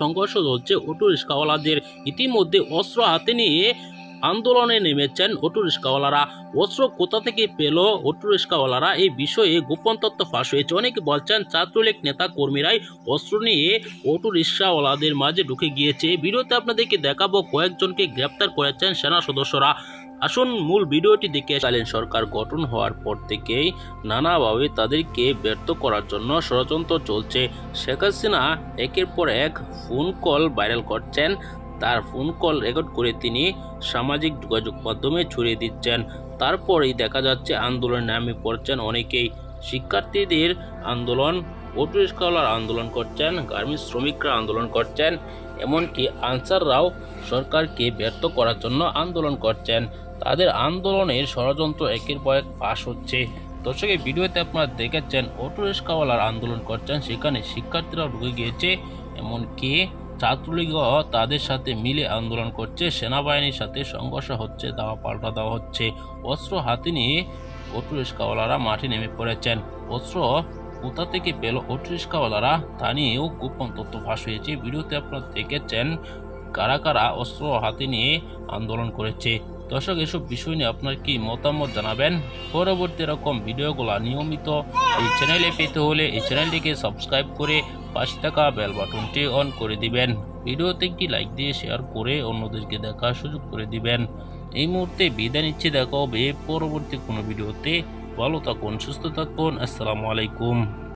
সংঘর্ষ চলছে অটো রিক্সাওয়ালাদের। ইতিমধ্যে অস্ত্র হাতে নিয়ে আন্দোলনে নেমেছেন অটো রিক্সাওয়ালারা। অস্ত্র কোথা থেকে পেল অটো রিক্সাওয়ালারা, এই বিষয়ে গোপন তথ্য ফাঁস হয়েছে। অনেকে বলছেন ছাত্রলীগ নেতা কর্মীরাই অস্ত্র নিয়ে অটো রিক্সাওয়ালাদের মাঝে ঢুকে গিয়েছে। ভিডিওতে আপনাদেরকে দেখাবো কয়েকজনকে গ্রেপ্তার করেছেন সেনা সদস্যরা। আসুন মূল ভিডিওটি দেখে। কালীন সরকার গঠন হওয়ার পর থেকেই নানাভাবে তাদেরকে ব্যর্থ করার জন্য ষড়যন্ত্র চলছে। শেখ হাসিনা একের পর এক ফোন কল ভাইরাল করছেন। তার ফোন কল রেকর্ড করে তিনি সামাজিক যোগাযোগ মাধ্যমে ছড়িয়ে দিচ্ছেন। তারপরেই দেখা যাচ্ছে আন্দোলনে নামে পড়ছেন অনেকেই। শিক্ষার্থীদের আন্দোলন, অটো রিক্সাওয়ালার আন্দোলন করছেন, গার্মেন্টস শ্রমিকরা আন্দোলন করছেন, এমনকি আনসাররাও সরকারকে ব্যর্থ করার জন্য আন্দোলন করছেন। তাদের আন্দোলনের ষড়যন্ত্র একের পর এক ফাঁস হচ্ছে। দর্শক, এই ভিডিওতে আপনারা দেখেছেন অটো রিক্সাওয়ালার আন্দোলন করছেন, সেখানে শিক্ষার্থীরাও ঢুকে গিয়েছে, এমনকি ছাত্রলীগও তাদের সাথে মিলে আন্দোলন করছে। সেনাবাহিনীর সাথে সংঘর্ষ হচ্ছে, দাওয়া পাল্টা দেওয়া হচ্ছে। অস্ত্র হাতে নিয়ে অটো রিক্সাওয়ালারা মাঠে নেমে পড়েছেন। অস্ত্র কোথা থেকে পেল অটো রিক্সাওয়ালারা তা নিয়েও গোপন তথ্য ফাঁস হয়েছে। ভিডিওতে আপনারা দেখেছেন কারা কারা অস্ত্র হাতে নিয়ে আন্দোলন করেছে। দর্শক, এসব বিষয় নিয়ে আপনার কি মতামত জানাবেন। পরবর্তী এরকম ভিডিওগুলো নিয়মিত এই চ্যানেলে পেতে হলে এই চ্যানেলটিকে সাবস্ক্রাইব করে পাশে থাকা বেল বাটনটি অন করে দিবেন। ভিডিওতে একটি লাইক দিয়ে শেয়ার করে অন্যদেরকে দেখার সুযোগ করে দিবেন। এই মুহূর্তে বিদায় নিচ্ছি, দেখা হবে পরবর্তী কোনো ভিডিওতে। ভালো থাকুন, সুস্থ থাকুন। আসসালামু আলাইকুম।